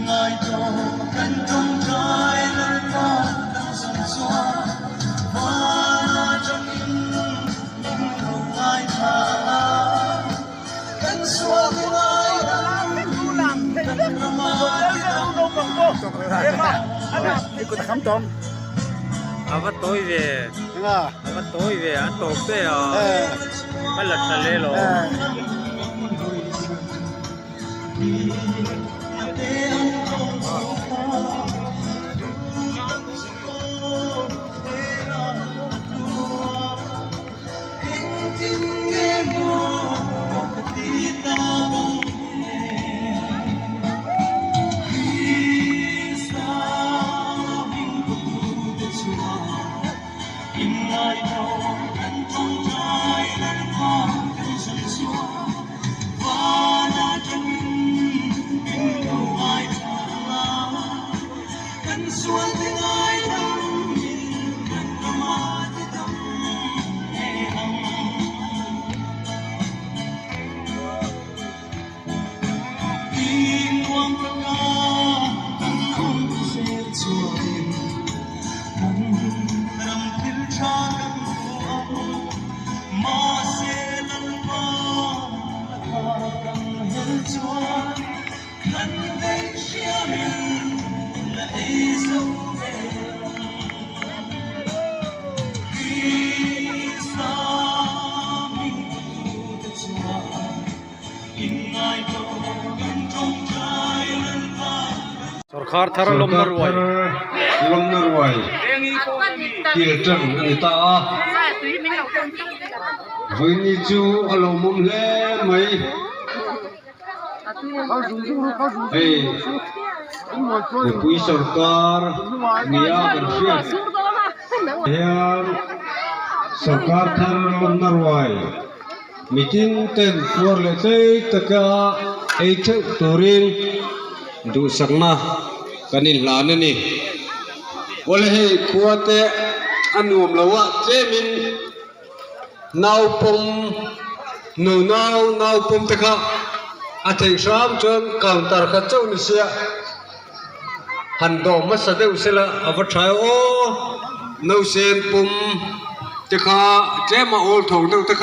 ngài cho cần trong trái lần ta đang dần xóa và trong những hồng ai thả cần xóa với ai đang cần làm Avat tối về, avat tối về, ăn tổ thế à, bắt lật thề lên rồi. सरकार थारा लomnar kiltrang ani ta với ni chu alo mum le mai pui sarkar nia berfiat yang sarkar thar lomnar wai meeting ten for le tei taka ei theu turin du sakna kanin lana ni wala he kuate anuam lawa chemin naw pom no naw pom taka athei sam chon counter kha chau ni sia han do ma sa deu sela avathai o no sen pom taka chema ol thong deu taka